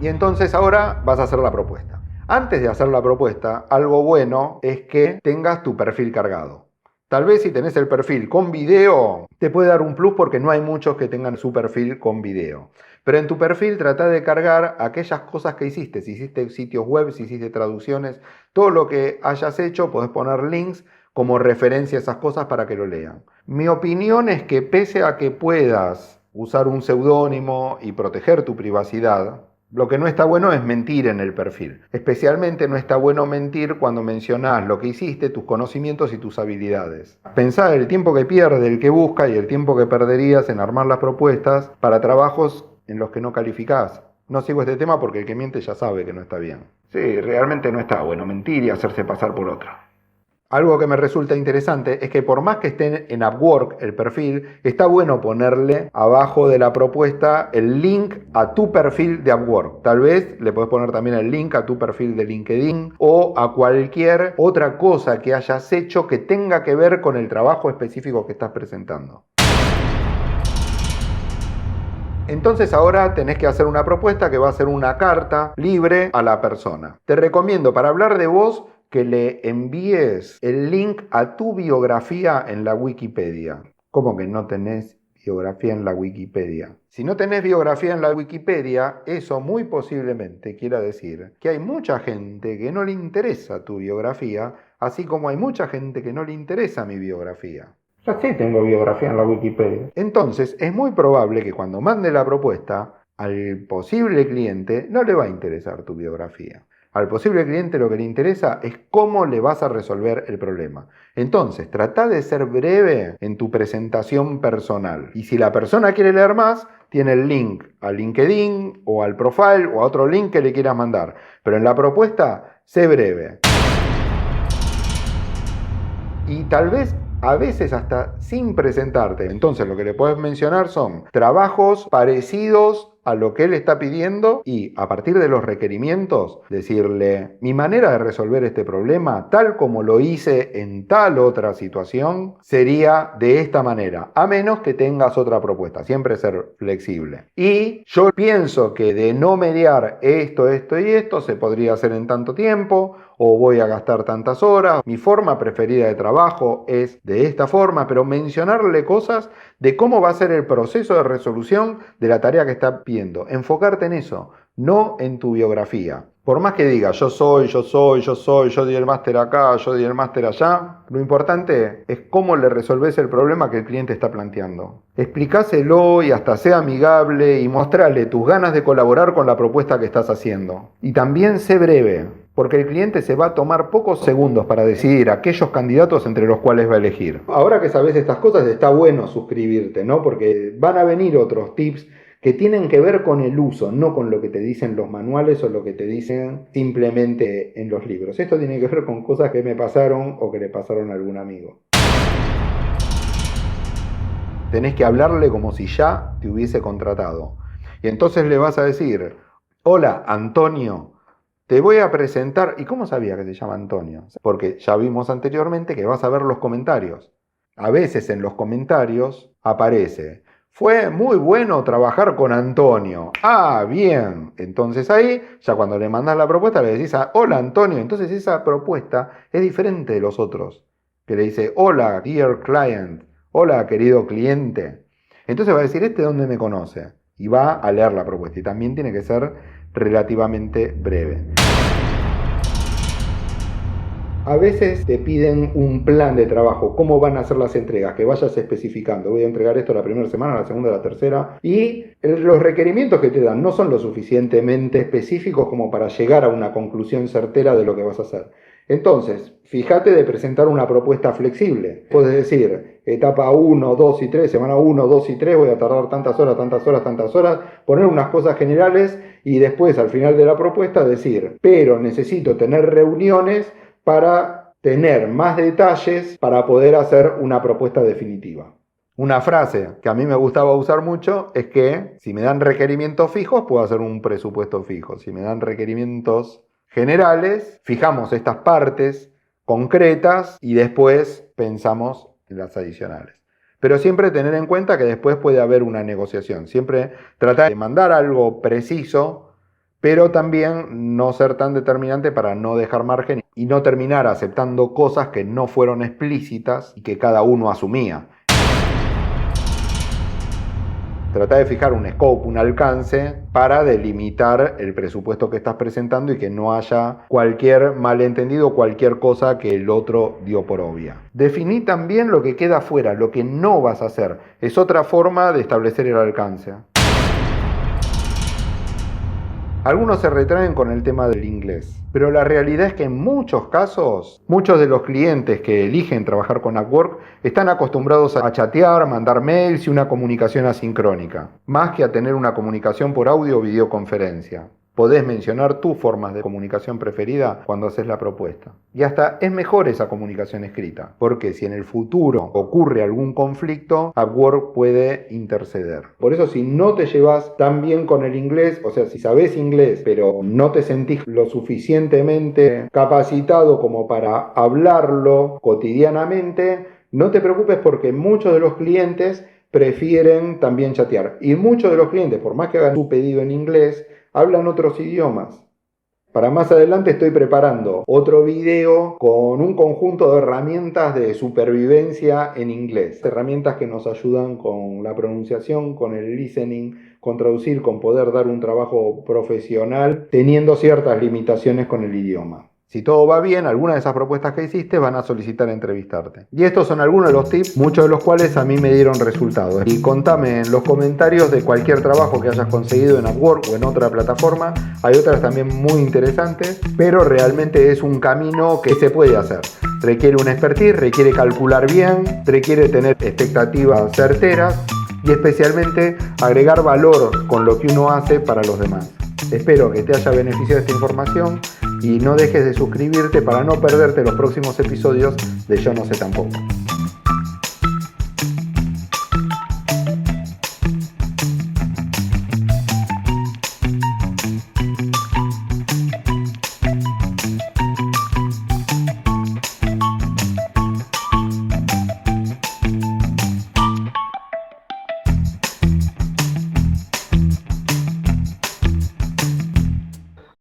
Y entonces ahora vas a hacer la propuesta. Antes de hacer la propuesta, algo bueno es que tengas tu perfil cargado. Tal vez si tenés el perfil con video, te puede dar un plus porque no hay muchos que tengan su perfil con video. Pero en tu perfil trata de cargar aquellas cosas que hiciste. Si hiciste sitios web, si hiciste traducciones, todo lo que hayas hecho, podés poner links como referencia a esas cosas para que lo lean. Mi opinión es que pese a que puedas usar un seudónimo y proteger tu privacidad, lo que no está bueno es mentir en el perfil. Especialmente no está bueno mentir cuando mencionás lo que hiciste, tus conocimientos y tus habilidades. Pensá el tiempo que pierde el que busca y el tiempo que perderías en armar las propuestas para trabajos en los que no calificás. No sigo este tema porque el que miente ya sabe que no está bien. Sí, realmente no está bueno mentir y hacerse pasar por otro. Algo que me resulta interesante es que por más que esté en Upwork el perfil, está bueno ponerle abajo de la propuesta el link a tu perfil de Upwork. Tal vez le podés poner también el link a tu perfil de LinkedIn o a cualquier otra cosa que hayas hecho que tenga que ver con el trabajo específico que estás presentando. Entonces ahora tenés que hacer una propuesta que va a ser una carta libre a la persona. Te recomiendo para hablar de vos que le envíes el link a tu biografía en la Wikipedia. ¿Cómo que no tenés biografía en la Wikipedia? Si no tenés biografía en la Wikipedia, eso muy posiblemente quiera decir que hay mucha gente que no le interesa tu biografía, así como hay mucha gente que no le interesa mi biografía. Ya sí tengo biografía en la Wikipedia. Entonces, es muy probable que cuando mande la propuesta, al posible cliente no le va a interesar tu biografía. Al posible cliente lo que le interesa es cómo le vas a resolver el problema. Entonces, trata de ser breve en tu presentación personal. Y si la persona quiere leer más, tiene el link al LinkedIn o al profile o a otro link que le quieras mandar. Pero en la propuesta, sé breve. Y tal vez a veces hasta sin presentarte. Entonces lo que le puedes mencionar son trabajos parecidos a lo que él está pidiendo y a partir de los requerimientos decirle mi manera de resolver este problema tal como lo hice en tal otra situación sería de esta manera, a menos que tengas otra propuesta, siempre ser flexible. Y yo pienso que de no mediar esto y esto se podría hacer en tanto tiempo o voy a gastar tantas horas, mi forma preferida de trabajo es de esta forma, pero mencionarle cosas de cómo va a ser el proceso de resolución de la tarea que está pidiendo. Enfocarte en eso, no en tu biografía. Por más que diga yo di el máster acá, yo di el máster allá, lo importante es cómo le resolvés el problema que el cliente está planteando. Explicáselo y hasta sea amigable y mostrarle tus ganas de colaborar con la propuesta que estás haciendo. Y también sé breve, porque el cliente se va a tomar pocos segundos para decidir aquellos candidatos entre los cuales va a elegir. Ahora que sabes estas cosas está bueno suscribirte, ¿no? Porque van a venir otros tips que tienen que ver con el uso, no con lo que te dicen los manuales o lo que te dicen simplemente en los libros. Esto tiene que ver con cosas que me pasaron o que le pasaron a algún amigo. Tenés que hablarle como si ya te hubiese contratado. Y entonces le vas a decir, hola Antonio, te voy a presentar. ¿Y cómo sabía que se llama Antonio? Porque ya vimos anteriormente que vas a ver los comentarios. A veces en los comentarios aparece, fue muy bueno trabajar con Antonio. Ah, bien. Entonces ahí, ya cuando le mandas la propuesta, le decís, hola Antonio. Entonces esa propuesta es diferente de los otros. Que le dice, hola, dear client. Hola, querido cliente. Entonces va a decir, ¿este dónde me conoce? Y va a leer la propuesta. Y también tiene que ser relativamente breve. A veces te piden un plan de trabajo, cómo van a ser las entregas, que vayas especificando. Voy a entregar esto la primera semana, la segunda, la tercera. Y los requerimientos que te dan no son lo suficientemente específicos como para llegar a una conclusión certera de lo que vas a hacer. Entonces, fíjate de presentar una propuesta flexible. Puedes decir, etapa 1, 2 y 3, semana 1, 2 y 3, voy a tardar tantas horas, poner unas cosas generales y después al final de la propuesta decir, pero necesito tener reuniones para tener más detalles para poder hacer una propuesta definitiva. Una frase que a mí me gustaba usar mucho es que si me dan requerimientos fijos, puedo hacer un presupuesto fijo. Si me dan requerimientos generales, fijamos estas partes concretas y después pensamos en las adicionales. Pero siempre tener en cuenta que después puede haber una negociación. Siempre tratar de mandar algo preciso, pero también no ser tan determinante para no dejar margen y no terminar aceptando cosas que no fueron explícitas y que cada uno asumía. Trata de fijar un scope, un alcance, para delimitar el presupuesto que estás presentando y que no haya cualquier malentendido, cualquier cosa que el otro dio por obvia. Definí también lo que queda fuera, lo que no vas a hacer. Es otra forma de establecer el alcance. Algunos se retraen con el tema del inglés, pero la realidad es que en muchos casos, muchos de los clientes que eligen trabajar con Upwork están acostumbrados a chatear, mandar mails y una comunicación asincrónica, más que a tener una comunicación por audio o videoconferencia. Podés mencionar tus formas de comunicación preferida cuando haces la propuesta. Y hasta es mejor esa comunicación escrita, porque si en el futuro ocurre algún conflicto, Upwork puede interceder. Por eso, si no te llevas tan bien con el inglés, o sea, si sabés inglés, pero no te sentís lo suficientemente capacitado como para hablarlo cotidianamente, no te preocupes, porque muchos de los clientes prefieren también chatear. Y muchos de los clientes, por más que hagan su pedido en inglés, hablan otros idiomas. Para más adelante estoy preparando otro video con un conjunto de herramientas de supervivencia en inglés. Herramientas que nos ayudan con la pronunciación, con el listening, con traducir, con poder dar un trabajo profesional, teniendo ciertas limitaciones con el idioma. Si todo va bien, algunas de esas propuestas que hiciste van a solicitar entrevistarte. Y estos son algunos de los tips, muchos de los cuales a mí me dieron resultados. Y contame en los comentarios de cualquier trabajo que hayas conseguido en Upwork o en otra plataforma. Hay otras también muy interesantes, pero realmente es un camino que se puede hacer. Requiere un expertise, requiere calcular bien, requiere tener expectativas certeras y especialmente agregar valor con lo que uno hace para los demás. Espero que te haya beneficiado esta información y no dejes de suscribirte para no perderte los próximos episodios de Yo No Sé Tampoco.